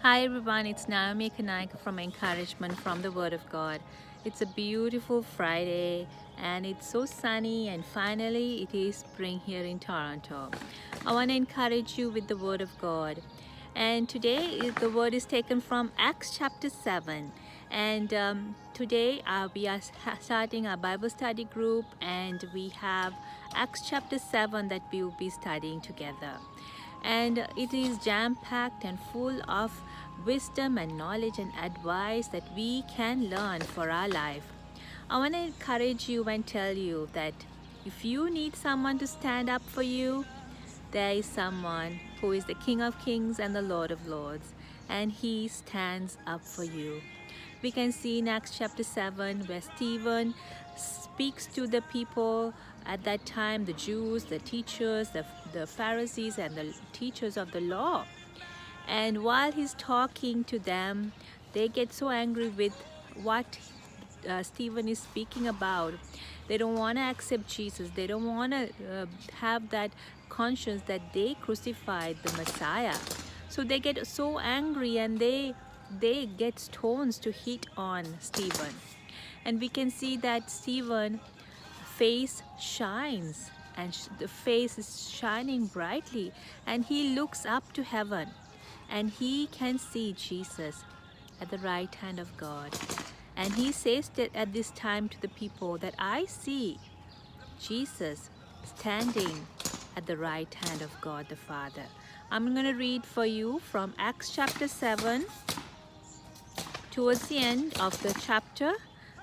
Hi everyone, it's Naomi Kanaika from Encouragement from the Word of God. It's a beautiful Friday and it's so sunny, and finally it is spring here in Toronto. I want to encourage you with the Word of God. And today the word is taken from Acts chapter 7. And today we are starting our Bible study group, and we have Acts chapter 7 that we will be studying together. And it is jam-packed and full of wisdom and knowledge and advice that we can learn for our life. I want to encourage you and tell you that if you need someone to stand up for you, there is someone who is the King of Kings and the Lord of Lords, and he stands up for you. We can see in Acts chapter 7 where Stephen speaks to the people at that time, the Jews, the teachers, the Pharisees, and the teachers of the law. And while he's talking to them, they get so angry with what Stephen is speaking about. They don't want to accept Jesus. They don't want to have that conscience that they crucified the Messiah. So they get so angry, and they get stones to hit on Stephen. And we can see that Stephen's face shines, and the face is shining brightly, and he looks up to heaven, and he can see Jesus at the right hand of God. And he says that at this time to the people that I see Jesus standing at the right hand of God the Father. I'm going to read for you from Acts chapter 7 towards the end of the chapter.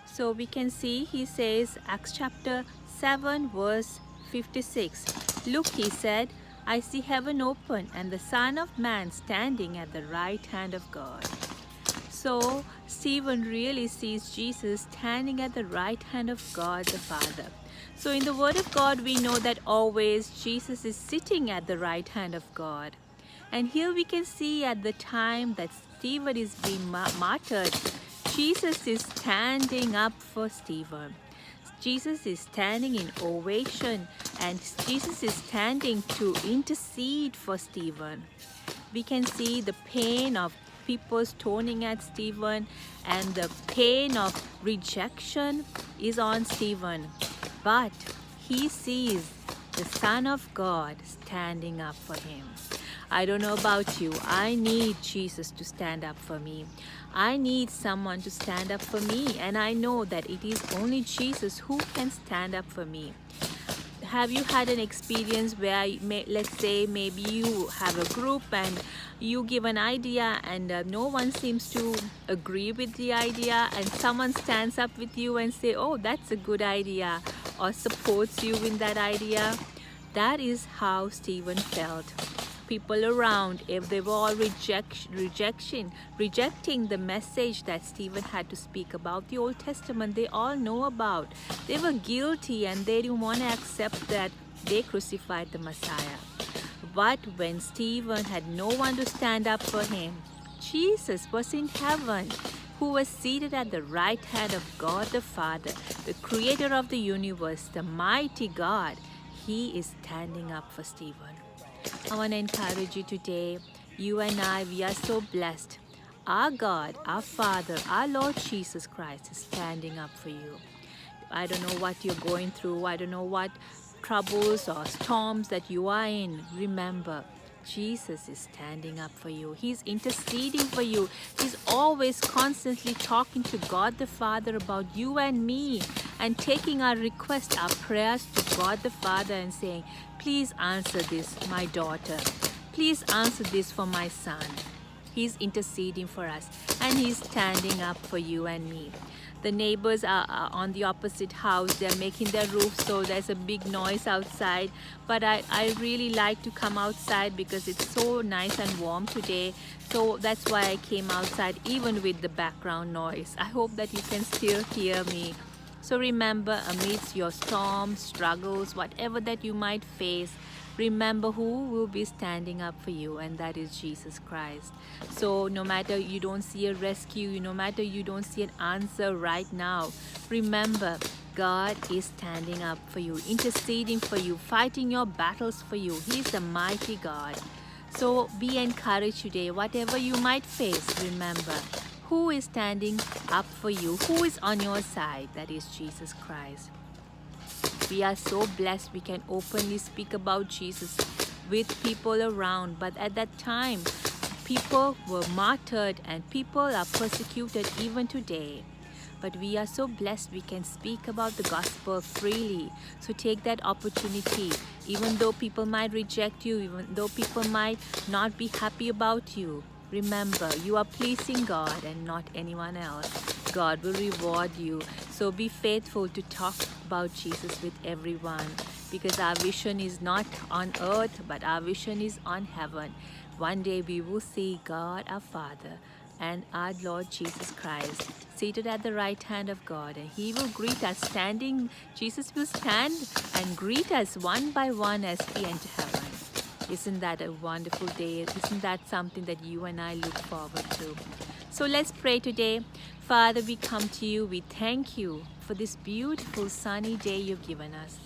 So we can see he says, Acts chapter 7 verse 56. Look, he said, I see heaven open and the Son of Man standing at the right hand of God. So Stephen really sees Jesus standing at the right hand of God the Father. So in the Word of God, we know that always Jesus is sitting at the right hand of God. And here we can see at the time that Stephen is being martyred, Jesus is standing up for Stephen. Jesus is standing in ovation, and Jesus is standing to intercede for Stephen. We can see the pain of people stoning at Stephen, and the pain of rejection is on Stephen. But he sees the Son of God standing up for him. I don't know about you. I need Jesus to stand up for me. I need someone to stand up for me, and I know that it is only Jesus who can stand up for me. Have you had an experience where, let's say, maybe you have a group and you give an idea and no one seems to agree with the idea, and someone stands up with you and say, oh, that's a good idea, or supports you in that idea? That is how Stephen felt. People around, if they were all rejecting the message that Stephen had to speak about the Old Testament, they all know about. They were guilty, and they didn't want to accept that they crucified the Messiah. But when Stephen had no one to stand up for him, Jesus was in heaven, who was seated at the right hand of God the Father, the creator of the universe, the mighty God. He is standing up for Stephen. I want to encourage you today. You and I, we are so blessed. Our God, our Father, our Lord Jesus Christ is standing up for you. I don't know what you're going through. I don't know what troubles or storms that you are in. Remember, Jesus is standing up for you. He's interceding for you. He's always constantly talking to God the Father about you and me, and taking our requests, our prayers to God the Father, and saying, please answer this, my daughter. Please answer this for my son. He's interceding for us, and he's standing up for you and me. The neighbors are on the opposite house. They're making their roof, so there's a big noise outside. But I really like to come outside because it's so nice and warm today. So that's why I came outside, even with the background noise. I hope that you can still hear me. So remember, amidst your storms, struggles, whatever that you might face, remember who will be standing up for you, and that is Jesus Christ. So no matter you don't see a rescue, no matter you don't see an answer right now, remember, God is standing up for you, interceding for you, fighting your battles for you. He's a mighty God. So be encouraged today. Whatever you might face, remember who is standing up for you, who is on your side. That is Jesus Christ. We are so blessed we can openly speak about Jesus with people around. But at that time, people were martyred and people are persecuted even today. But we are so blessed we can speak about the gospel freely. So take that opportunity. Even though people might reject you, even though people might not be happy about you, remember, you are pleasing God and not anyone else. God will reward you. So be faithful to talk about Jesus with everyone, because our vision is not on earth, but our vision is on heaven. One day we will see God our Father and our Lord Jesus Christ seated at the right hand of God, and He will greet us standing. Jesus will stand and greet us one by one as we enter heaven. Isn't that a wonderful day? Isn't that something that you and I look forward to? So let's pray today. Father, we come to you. We thank you for this beautiful sunny day you've given us.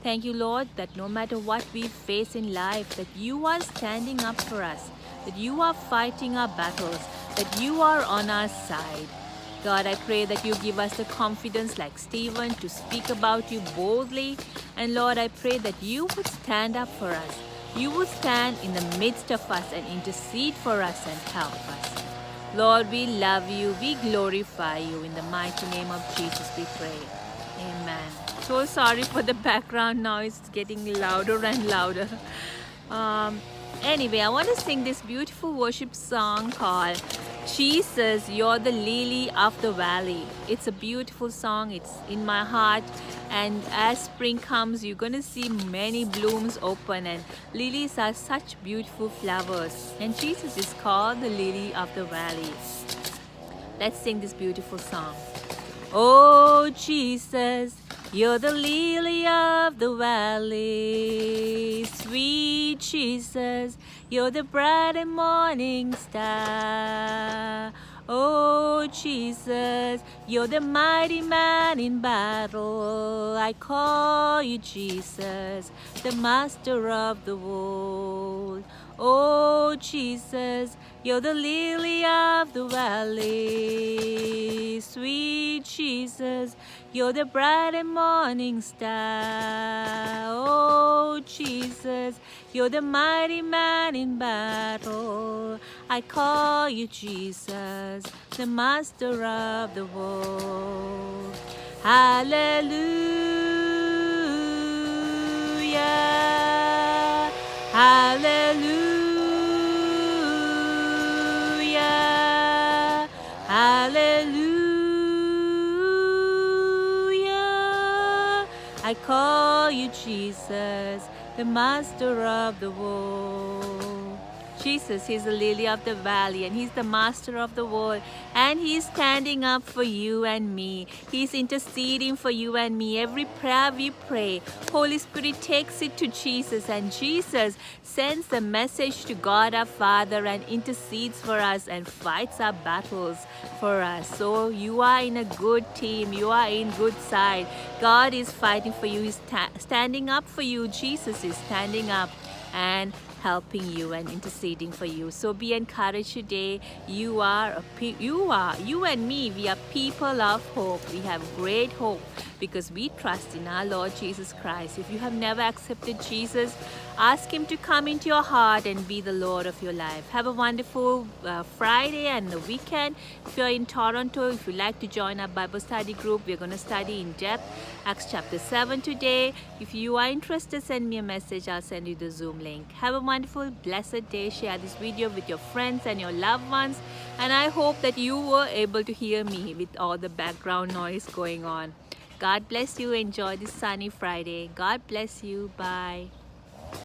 Thank you, Lord, that no matter what we face in life, that you are standing up for us, that you are fighting our battles, that you are on our side. God, I pray that you give us the confidence like Stephen to speak about you boldly. And Lord, I pray that you would stand up for us. You would stand in the midst of us and intercede for us and help us. Lord, we love you. We glorify you. In the mighty name of Jesus, we pray. Amen. So sorry for the background noise. It's getting louder and louder. Anyway, I want to sing this beautiful worship song called Jesus, You're the Lily of the Valley. It's a beautiful song. It's in my heart. And as spring comes, you're going to see many blooms open. And lilies are such beautiful flowers. And Jesus is called the Lily of the Valley. Let's sing this beautiful song. Oh, Jesus, you're the lily of the valley. Sweet Jesus, you're the bright and morning star. Oh, Jesus, you're the mighty man in battle. I call you Jesus, the master of the world. Oh, Jesus, you're the lily of the valley. Sweet Jesus, you're the bright and morning star. Oh, Jesus, you're the mighty man in battle. I call you Jesus, the master of the world. Hallelujah. Hallelujah. Hallelujah. I call you Jesus, the master of the world. Jesus, He's the lily of the valley, and He's the master of the world, and He's standing up for you and me. He's interceding for you and me. Every prayer we pray, Holy Spirit takes it to Jesus, and Jesus sends the message to God our Father and intercedes for us and fights our battles for us. So you are in a good team. You are in good side. God is fighting for you. He's standing up for you. Jesus is standing up and helping you and interceding for you. So be encouraged today. You and me, we are people of hope. We have great hope because we trust in our Lord Jesus Christ. If you have never accepted Jesus, ask Him to come into your heart and be the Lord of your life. Have a wonderful Friday and the weekend. If you're in Toronto, if you'd like to join our Bible study group, we're going to study in depth Acts chapter 7 today. If you are interested, send me a message. I'll send you the Zoom link. Have a wonderful, blessed day. Share this video with your friends and your loved ones. And I hope that you were able to hear me with all the background noise going on. God bless you. Enjoy this sunny Friday. God bless you. Bye.